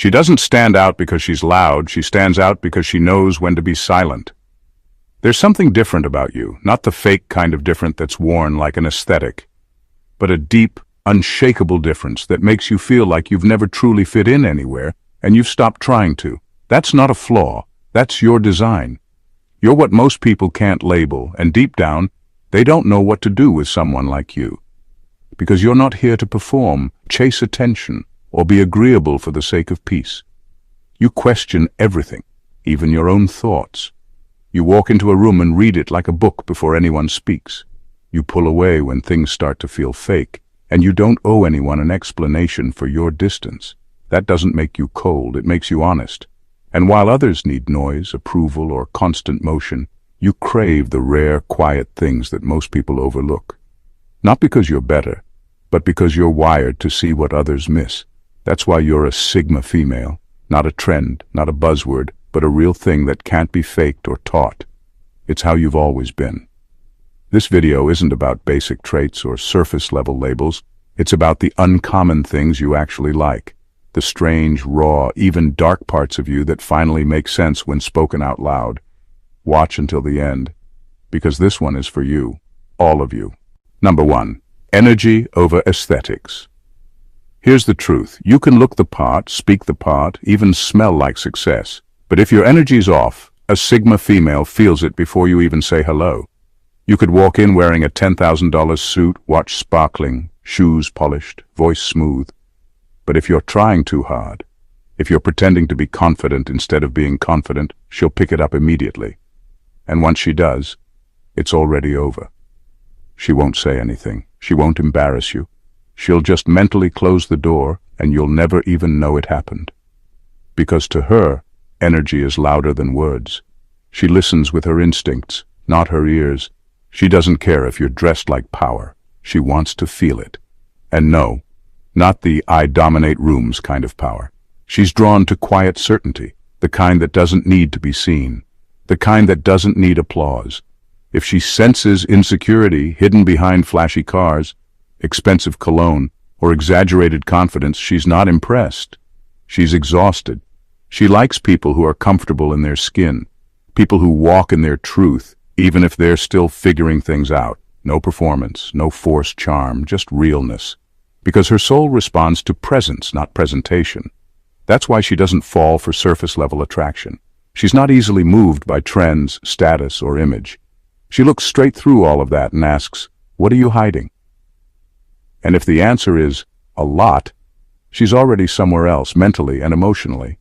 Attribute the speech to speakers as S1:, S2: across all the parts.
S1: She doesn't stand out because she's loud, she stands out because she knows when to be silent. There's something different about you, not the fake kind of different that's worn like an aesthetic, but a deep, unshakable difference that makes you feel like you've never truly fit in anywhere and you've stopped trying to. That's not a flaw, that's your design. You're what most people can't label, and deep down, they don't know what to do with someone like you. Because you're not here to perform, chase attention, or be agreeable for the sake of peace. You question everything, even your own thoughts. You walk into a room and read it like a book before anyone speaks. You pull away when things start to feel fake, and you don't owe anyone an explanation for your distance. That doesn't make you cold, it makes you honest. And while others need noise, approval, or constant motion, you crave the rare, quiet things that most people overlook. Not because you're better, but because you're wired to see what others miss. That's why you're a Sigma female, not a trend, not a buzzword, but a real thing that can't be faked or taught. It's how you've always been. This video isn't about basic traits or surface-level labels. It's about the uncommon things you actually like. The strange, raw, even dark parts of you that finally make sense when spoken out loud. Watch until the end, because this one is for you, all of you. Number 1. Energy over aesthetics. Here's the truth. You can look the part, speak the part, even smell like success. But if your energy's off, a Sigma female feels it before you even say hello. You could walk in wearing a $10,000 suit, watch sparkling, shoes polished, voice smooth. But if you're trying too hard, if you're pretending to be confident instead of being confident, she'll pick it up immediately. And once she does, it's already over. She won't say anything. She won't embarrass you. She'll just mentally close the door, and you'll never even know it happened. Because to her, energy is louder than words. She listens with her instincts, not her ears. She doesn't care if you're dressed like power. She wants to feel it. And no, not the I dominate rooms kind of power. She's drawn to quiet certainty, the kind that doesn't need to be seen, the kind that doesn't need applause. If she senses insecurity hidden behind flashy cars, expensive cologne, or exaggerated confidence, she's not impressed. She's exhausted. She likes people who are comfortable in their skin, people who walk in their truth, even if they're still figuring things out. No performance, no forced charm, just realness. Because her soul responds to presence, not presentation. That's why she doesn't fall for surface-level attraction. She's not easily moved by trends, status, or image. She looks straight through all of that and asks, "What are you hiding?" And if the answer is, a lot, she's already somewhere else, mentally and emotionally.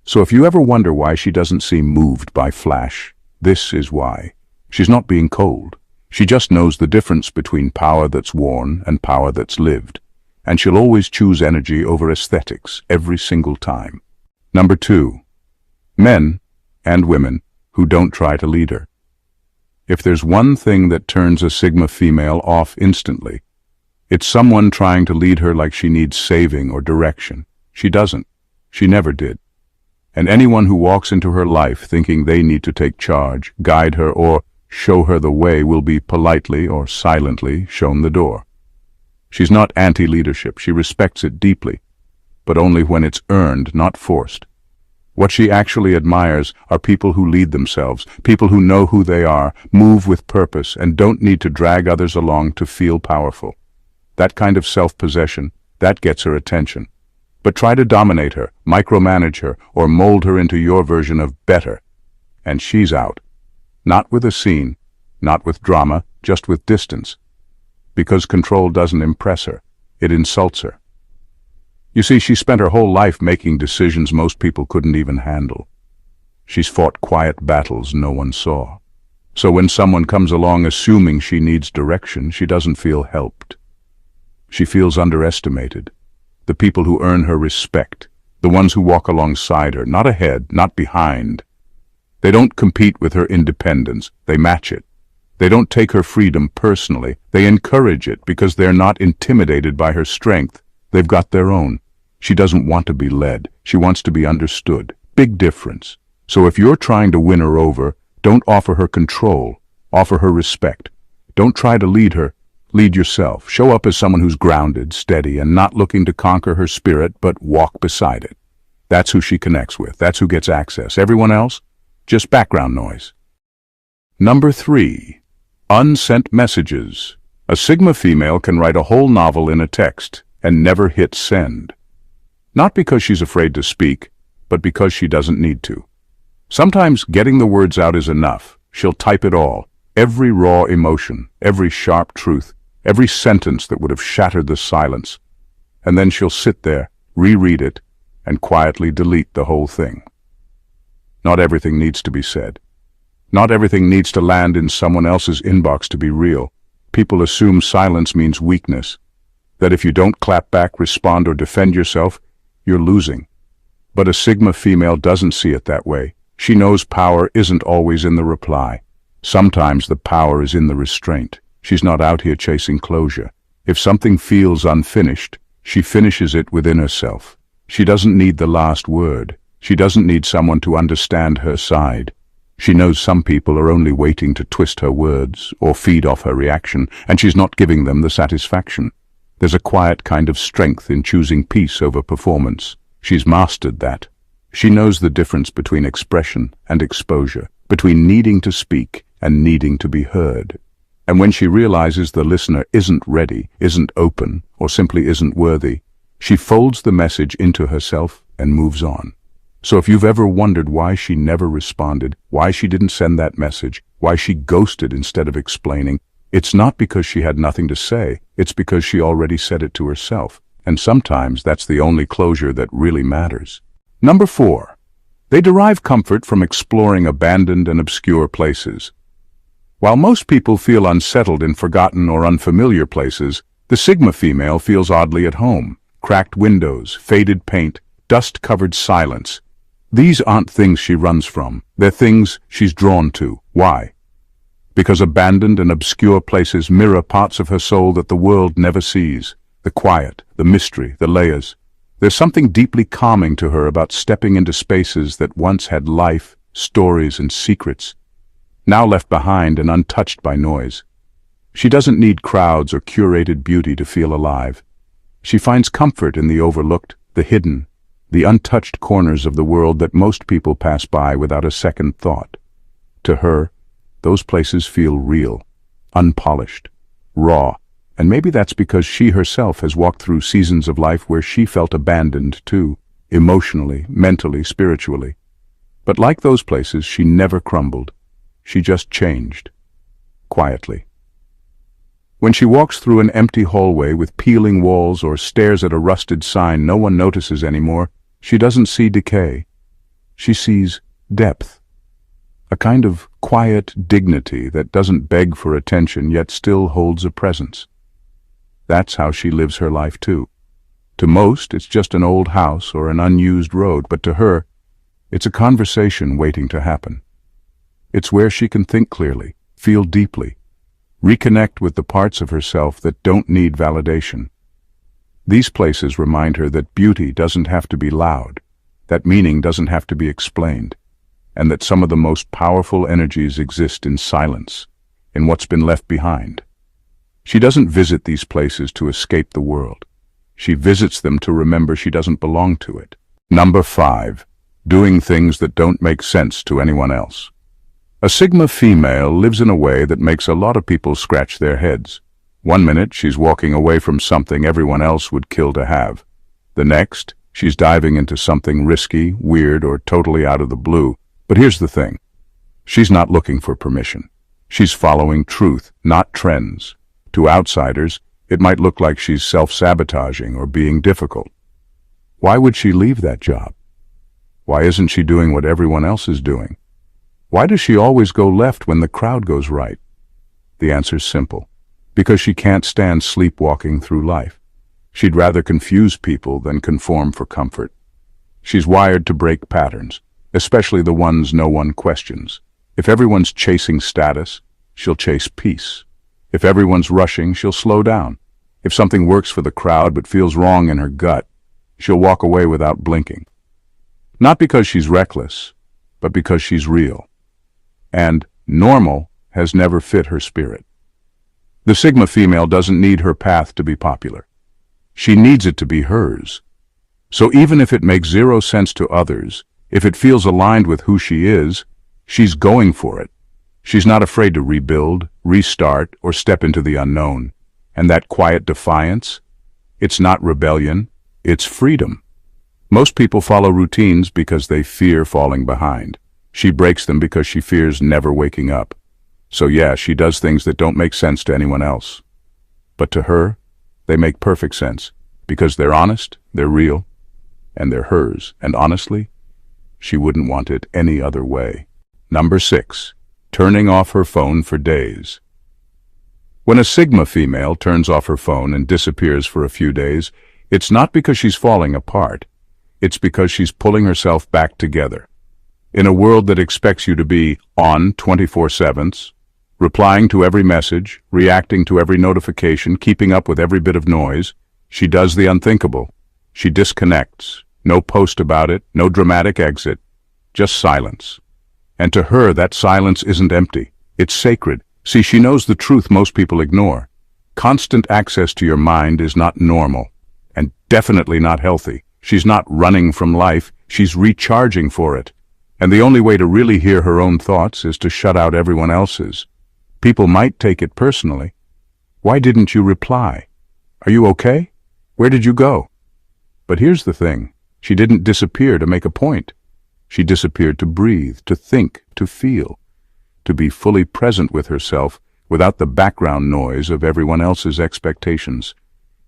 S1: So if you ever wonder why she doesn't seem moved by flash, this is why. She's not being cold. She just knows the difference between power that's worn and power that's lived. And she'll always choose energy over aesthetics every single time. Number 2. Men and women who don't try to lead her. If there's one thing that turns a Sigma female off instantly, it's someone trying to lead her like she needs saving or direction. She doesn't. She never did. And anyone who walks into her life thinking they need to take charge, guide her, or show her the way will be politely or silently shown the door. She's not anti-leadership. She respects it deeply, but only when it's earned, not forced. What she actually admires are people who lead themselves, people who know who they are, move with purpose, and don't need to drag others along to feel powerful. That kind of self-possession, that gets her attention. But try to dominate her, micromanage her, or mold her into your version of better, and she's out. Not with a scene, not with drama, just with distance. Because control doesn't impress her, it insults her. You see, she spent her whole life making decisions most people couldn't even handle. She's fought quiet battles no one saw. So when someone comes along assuming she needs direction, she doesn't feel helped. She feels underestimated. The people who earn her respect, the ones who walk alongside her, not ahead, not behind. They don't compete with her independence, they match it. They don't take her freedom personally, they encourage it because they're not intimidated by her strength. They've got their own. She doesn't want to be led, she wants to be understood. Big difference. So if you're trying to win her over, don't offer her control, offer her respect. Don't try to lead her, lead yourself. Show up as someone who's grounded, steady, and not looking to conquer her spirit, but walk beside it. That's who she connects with. That's who gets access. Everyone else? Just background noise. Number 3. Unsent messages. A Sigma female can write a whole novel in a text and never hit send. Not because she's afraid to speak, but because she doesn't need to. Sometimes getting the words out is enough. She'll type it all. Every raw emotion, every sharp truth, every sentence that would have shattered the silence. And then she'll sit there, reread it, and quietly delete the whole thing. Not everything needs to be said. Not everything needs to land in someone else's inbox to be real. People assume silence means weakness, that if you don't clap back, respond, or defend yourself, you're losing. But a Sigma female doesn't see it that way. She knows power isn't always in the reply. Sometimes the power is in the restraint. She's not out here chasing closure. If something feels unfinished, she finishes it within herself. She doesn't need the last word. She doesn't need someone to understand her side. She knows some people are only waiting to twist her words or feed off her reaction, and she's not giving them the satisfaction. There's a quiet kind of strength in choosing peace over performance. She's mastered that. She knows the difference between expression and exposure, between needing to speak and needing to be heard. And when she realizes the listener isn't ready, isn't open, or simply isn't worthy, she folds the message into herself and moves on. So if you've ever wondered why she never responded, why she didn't send that message, why she ghosted instead of explaining, it's not because she had nothing to say, it's because she already said it to herself. And sometimes that's the only closure that really matters. Number 4. They derive comfort from exploring abandoned and obscure places. While most people feel unsettled in forgotten or unfamiliar places, the Sigma female feels oddly at home. Cracked windows, faded paint, dust-covered silence. These aren't things she runs from. They're things she's drawn to. Why? Because abandoned and obscure places mirror parts of her soul that the world never sees. The quiet, the mystery, the layers. There's something deeply calming to her about stepping into spaces that once had life, stories, and secrets, now left behind and untouched by noise. She doesn't need crowds or curated beauty to feel alive. She finds comfort in the overlooked, the hidden, the untouched corners of the world that most people pass by without a second thought. To her, those places feel real, unpolished, raw, and maybe that's because she herself has walked through seasons of life where she felt abandoned too, emotionally, mentally, spiritually. But like those places, she never crumbled. She just changed, quietly. When she walks through an empty hallway with peeling walls or stares at a rusted sign no one notices anymore, she doesn't see decay. She sees depth. A kind of quiet dignity that doesn't beg for attention yet still holds a presence. That's how she lives her life too. To most, it's just an old house or an unused road, but to her, it's a conversation waiting to happen. It's where she can think clearly, feel deeply, reconnect with the parts of herself that don't need validation. These places remind her that beauty doesn't have to be loud, that meaning doesn't have to be explained, and that some of the most powerful energies exist in silence, in what's been left behind. She doesn't visit these places to escape the world. She visits them to remember she doesn't belong to it. Number 5. Doing things that don't make sense to anyone else. A Sigma female lives in a way that makes a lot of people scratch their heads. One minute, she's walking away from something everyone else would kill to have. The next, she's diving into something risky, weird, or totally out of the blue. But here's the thing. She's not looking for permission. She's following truth, not trends. To outsiders, it might look like she's self-sabotaging or being difficult. Why would she leave that job? Why isn't she doing what everyone else is doing? Why does she always go left when the crowd goes right? The answer's simple. Because she can't stand sleepwalking through life. She'd rather confuse people than conform for comfort. She's wired to break patterns, especially the ones no one questions. If everyone's chasing status, she'll chase peace. If everyone's rushing, she'll slow down. If something works for the crowd but feels wrong in her gut, she'll walk away without blinking. Not because she's reckless, but because she's real. And normal has never fit her spirit. The Sigma female doesn't need her path to be popular. She needs it to be hers. So even if it makes zero sense to others, if it feels aligned with who she is, she's going for it. She's not afraid to rebuild, restart, or step into the unknown. And that quiet defiance? It's not rebellion, it's freedom. Most people follow routines because they fear falling behind. She breaks them because she fears never waking up. So yeah, she does things that don't make sense to anyone else. But to her, they make perfect sense, because they're honest, they're real, and they're hers. And honestly, she wouldn't want it any other way. Number 6. Turning off her phone for days. When a Sigma female turns off her phone and disappears for a few days, it's not because she's falling apart. It's because she's pulling herself back together. In a world that expects you to be on 24/7, replying to every message, reacting to every notification, keeping up with every bit of noise, she does the unthinkable. She disconnects. No post about it, no dramatic exit, just silence. And to her, that silence isn't empty. It's sacred. See, she knows the truth most people ignore. Constant access to your mind is not normal, and definitely not healthy. She's not running from life, she's recharging for it. And the only way to really hear her own thoughts is to shut out everyone else's. People might take it personally. Why didn't you reply? Are you okay? Where did you go? But here's the thing. She didn't disappear to make a point. She disappeared to breathe, to think, to feel, to be fully present with herself without the background noise of everyone else's expectations.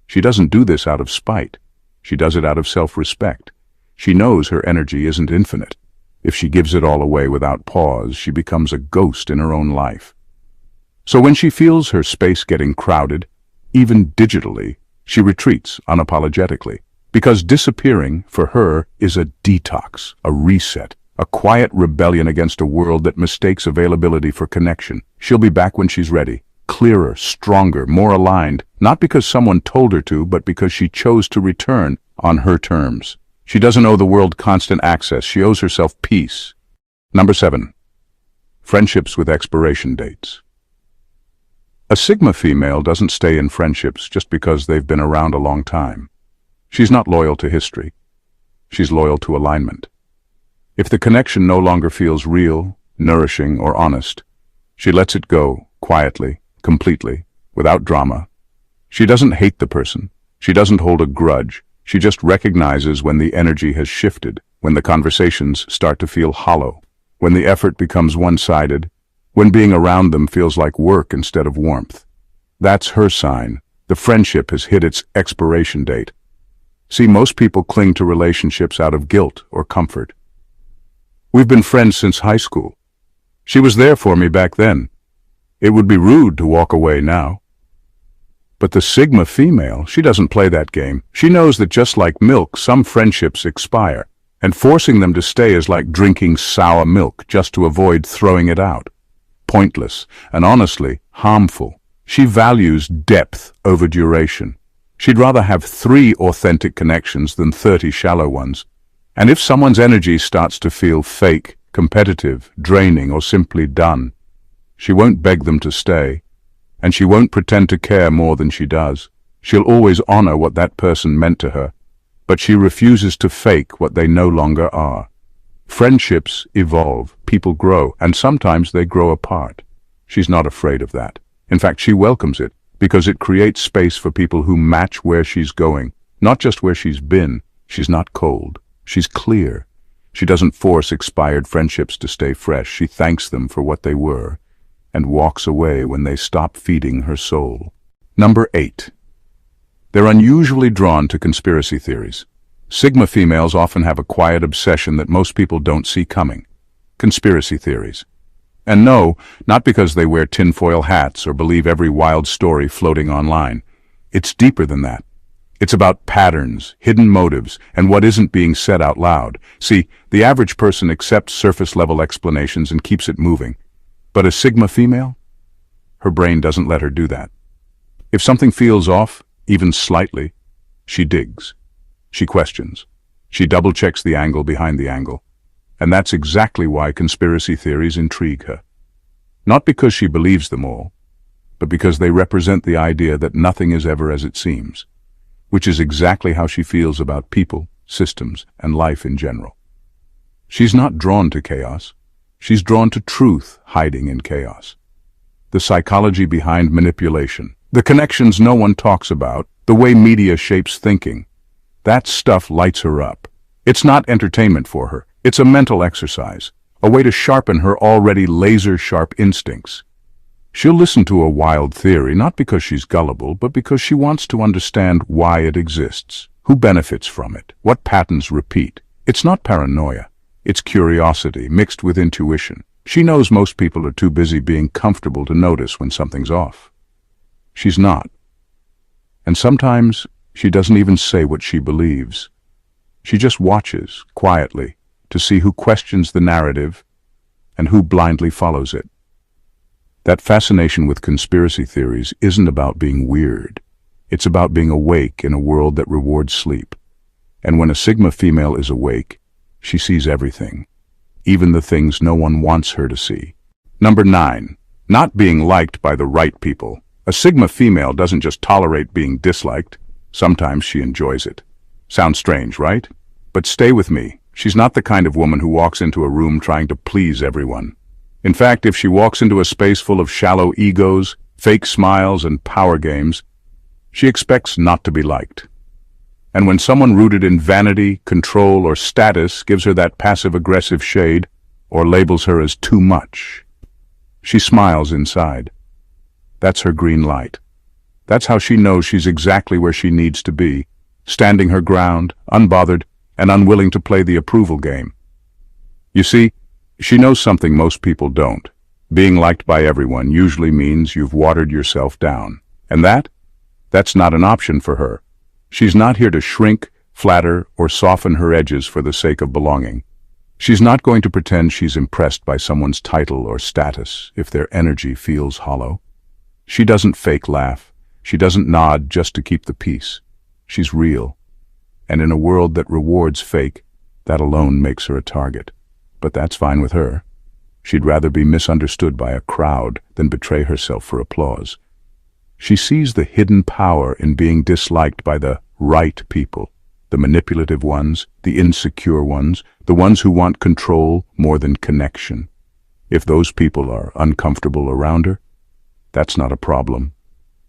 S1: She doesn't do this out of spite. She does it out of self-respect. She knows her energy isn't infinite. If she gives it all away without pause, she becomes a ghost in her own life. So when she feels her space getting crowded, even digitally, she retreats unapologetically. Because disappearing, for her, is a detox, a reset, a quiet rebellion against a world that mistakes availability for connection. She'll be back when she's ready, clearer, stronger, more aligned, not because someone told her to, but because she chose to return on her terms. She doesn't owe the world constant access, she owes herself peace. Number 7. Friendships with expiration dates. A Sigma female doesn't stay in friendships just because they've been around a long time. She's not loyal to history. She's loyal to alignment. If the connection no longer feels real, nourishing, or honest, she lets it go, quietly, completely, without drama. She doesn't hate the person. She doesn't hold a grudge. She just recognizes when the energy has shifted, when the conversations start to feel hollow, when the effort becomes one-sided, when being around them feels like work instead of warmth. That's her sign. The friendship has hit its expiration date. See, most people cling to relationships out of guilt or comfort. We've been friends since high school. She was there for me back then. It would be rude to walk away now. But the Sigma female, she doesn't play that game. She knows that just like milk, some friendships expire, and forcing them to stay is like drinking sour milk just to avoid throwing it out. Pointless, and honestly, harmful. She values depth over duration. She'd rather have 3 authentic connections than 30 shallow ones. And if someone's energy starts to feel fake, competitive, draining, or simply done, she won't beg them to stay, and she won't pretend to care more than she does. She'll always honor what that person meant to her, but she refuses to fake what they no longer are. Friendships evolve, people grow, and sometimes they grow apart. She's not afraid of that. In fact, she welcomes it, because it creates space for people who match where she's going, not just where she's been. She's not cold. She's clear. She doesn't force expired friendships to stay fresh. She thanks them for what they were, and walks away when they stop feeding her soul. Number 8. They're unusually drawn to conspiracy theories. Sigma females often have a quiet obsession that most people don't see coming. Conspiracy theories. And no, not because they wear tinfoil hats or believe every wild story floating online. It's deeper than that. It's about patterns, hidden motives, and what isn't being said out loud. See, the average person accepts surface-level explanations and keeps it moving. But a Sigma female? Her brain doesn't let her do that. If something feels off, even slightly, she digs. She questions. She double-checks the angle behind the angle. And that's exactly why conspiracy theories intrigue her. Not because she believes them all, but because they represent the idea that nothing is ever as it seems, which is exactly how she feels about people, systems, and life in general. She's not drawn to chaos. She's drawn to truth hiding in chaos. The psychology behind manipulation, the connections no one talks about, the way media shapes thinking. That stuff lights her up. It's not entertainment for her. It's a mental exercise, a way to sharpen her already laser-sharp instincts. She'll listen to a wild theory not because she's gullible, but because she wants to understand why it exists, who benefits from it, what patterns repeat. It's not paranoia. It's curiosity mixed with intuition. She knows most people are too busy being comfortable to notice when something's off. She's not. And sometimes she doesn't even say what she believes. She just watches, quietly, to see who questions the narrative and who blindly follows it. That fascination with conspiracy theories isn't about being weird. It's about being awake in a world that rewards sleep. And when a Sigma female is awake, she sees everything, even the things no one wants her to see. Number 9. Not being liked by the right people. A Sigma female doesn't just tolerate being disliked. Sometimes she enjoys it. Sounds strange, right? But stay with me. She's not the kind of woman who walks into a room trying to please everyone. In fact, if she walks into a space full of shallow egos, fake smiles, and power games, she expects not to be liked. And when someone rooted in vanity, control, or status gives her that passive-aggressive shade, or labels her as too much, she smiles inside. That's her green light. That's how she knows she's exactly where she needs to be, standing her ground, unbothered, and unwilling to play the approval game. You see, she knows something most people don't. Being liked by everyone usually means you've watered yourself down. And that's not an option for her. She's not here to shrink, flatter, or soften her edges for the sake of belonging. She's not going to pretend she's impressed by someone's title or status if their energy feels hollow. She doesn't fake laugh. She doesn't nod just to keep the peace. She's real. And in a world that rewards fake, that alone makes her a target. But that's fine with her. She'd rather be misunderstood by a crowd than betray herself for applause. She sees the hidden power in being disliked by the right people, the manipulative ones, the insecure ones, the ones who want control more than connection. If those people are uncomfortable around her, that's not a problem.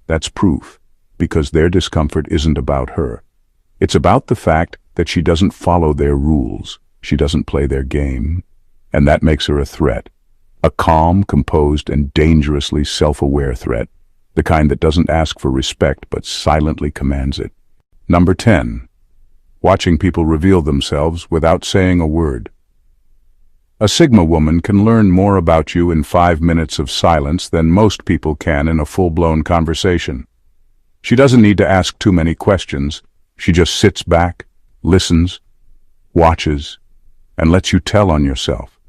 S1: That's proof, because their discomfort isn't about her. It's about the fact that she doesn't follow their rules. She doesn't play their game, and that makes her a threat. A calm, composed, and dangerously self-aware threat, the kind that doesn't ask for respect but silently commands it. Number 10. Watching people reveal themselves without saying a word. A Sigma woman can learn more about you in 5 minutes of silence than most people can in a full-blown conversation. She doesn't need to ask too many questions. She just sits back, listens, watches, and lets you tell on yourself.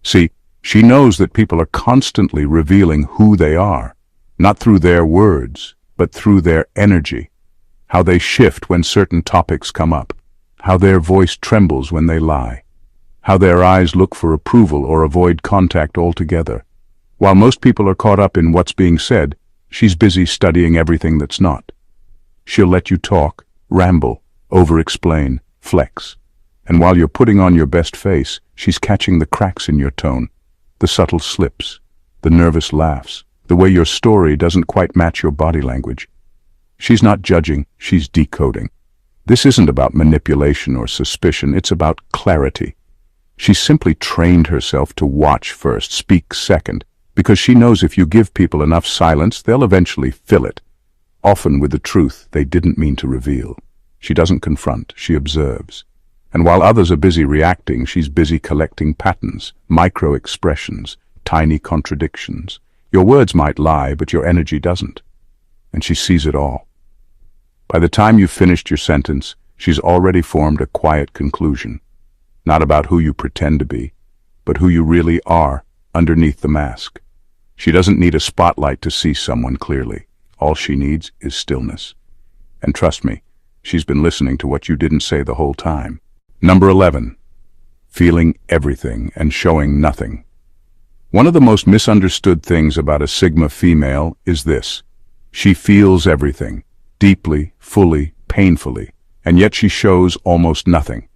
S1: See, she knows that people are constantly revealing who they are, not through their words, but through their energy, how they shift when certain topics come up, how their voice trembles when they lie, how their eyes look for approval or avoid contact altogether. While most people are caught up in what's being said, she's busy studying everything that's not. She'll let you talk, ramble, over-explain, flex. And while you're putting on your best face, she's catching the cracks in your tone, the subtle slips, the nervous laughs, the way your story doesn't quite match your body language. She's not judging, she's decoding. This isn't about manipulation or suspicion, it's about clarity. She's simply trained herself to watch first, speak second, because she knows if you give people enough silence, they'll eventually fill it, often with the truth they didn't mean to reveal. She doesn't confront, she observes. And while others are busy reacting, she's busy collecting patterns, micro-expressions, tiny contradictions. Your words might lie, but your energy doesn't. And she sees it all. By the time you've finished your sentence, she's already formed a quiet conclusion. Not about who you pretend to be, but who you really are underneath the mask. She doesn't need a spotlight to see someone clearly. All she needs is stillness. And trust me, she's been listening to what you didn't say the whole time. Number 11. Feeling everything and showing nothing. One of the most misunderstood things about a Sigma female is this. She feels everything, deeply, fully, painfully, and yet she shows almost nothing.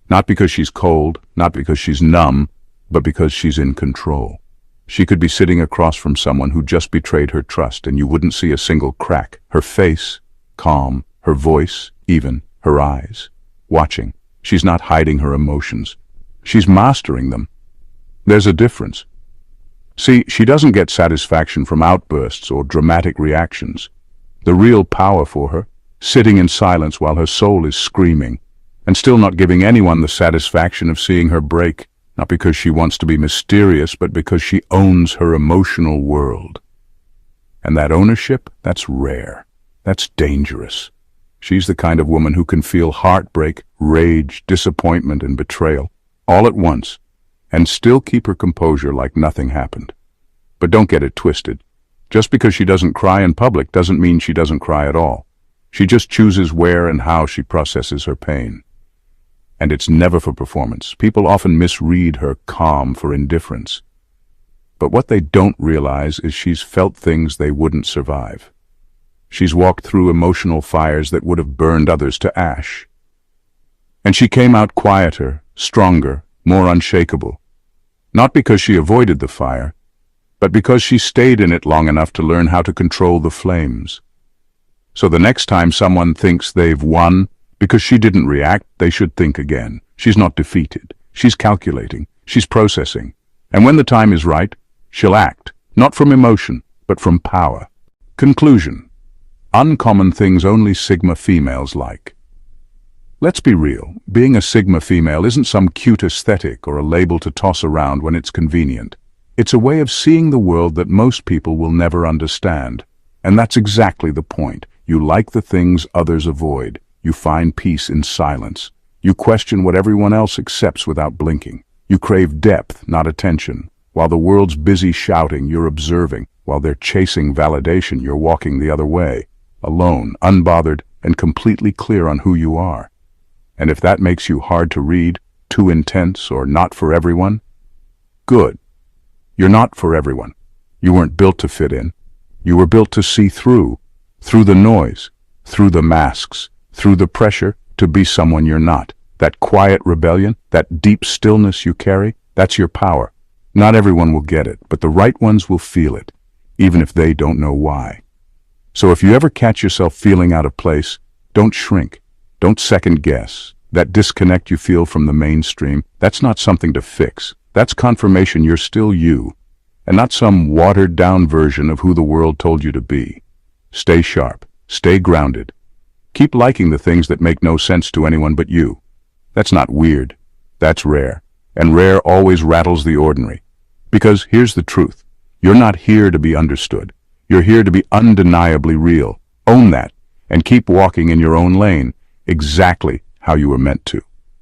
S1: Not because she's cold, not because she's numb, but because she's in control. She could be sitting across from someone who just betrayed her trust, and you wouldn't see a single crack. Her face, calm, her voice, even, her eyes, watching. She's not hiding her emotions. She's mastering them. There's a difference. See, she doesn't get satisfaction from outbursts or dramatic reactions. The real power for her, sitting in silence while her soul is screaming, and still not giving anyone the satisfaction of seeing her break, not because she wants to be mysterious, but because she owns her emotional world. And that ownership, that's rare. That's dangerous. She's the kind of woman who can feel heartbreak, rage, disappointment, and betrayal, all at once, and still keep her composure like nothing happened. But don't get it twisted. Just because she doesn't cry in public doesn't mean she doesn't cry at all. She just chooses where and how she processes her pain. And it's never for performance. People often misread her calm for indifference. But what they don't realize is she's felt things they wouldn't survive. She's walked through emotional fires that would have burned others to ash. And she came out quieter, stronger, more unshakable. Not because she avoided the fire, but because she stayed in it long enough to learn how to control the flames. So the next time someone thinks they've won because she didn't react, they should think again. She's not defeated. She's calculating. She's processing. And when the time is right, she'll act, not from emotion, but from power. Conclusion. Uncommon things only Sigma females like. Let's be real. Being a Sigma female isn't some cute aesthetic or a label to toss around when it's convenient. It's a way of seeing the world that most people will never understand. And that's exactly the point. You like the things others avoid. You find peace in silence. You question what everyone else accepts without blinking. You crave depth, not attention. While the world's busy shouting, you're observing. While they're chasing validation, you're walking the other way. Alone, unbothered, and completely clear on who you are. And if that makes you hard to read, too intense, or not for everyone, good. You're not for everyone. You weren't built to fit in. You were built to see through the noise, through the masks, through the pressure to be someone you're not. That quiet rebellion, that deep stillness you carry, that's your power. Not everyone will get it, but the right ones will feel it, even if they don't know why. So if you ever catch yourself feeling out of place, don't shrink. Don't second guess. That disconnect you feel from the mainstream, that's not something to fix. That's confirmation you're still you, and not some watered-down version of who the world told you to be. Stay sharp. Stay grounded. Keep liking the things that make no sense to anyone but you. That's not weird. That's rare. And rare always rattles the ordinary. Because here's the truth. You're not here to be understood. You're here to be undeniably real. Own that, and keep walking in your own lane, exactly how you were meant to.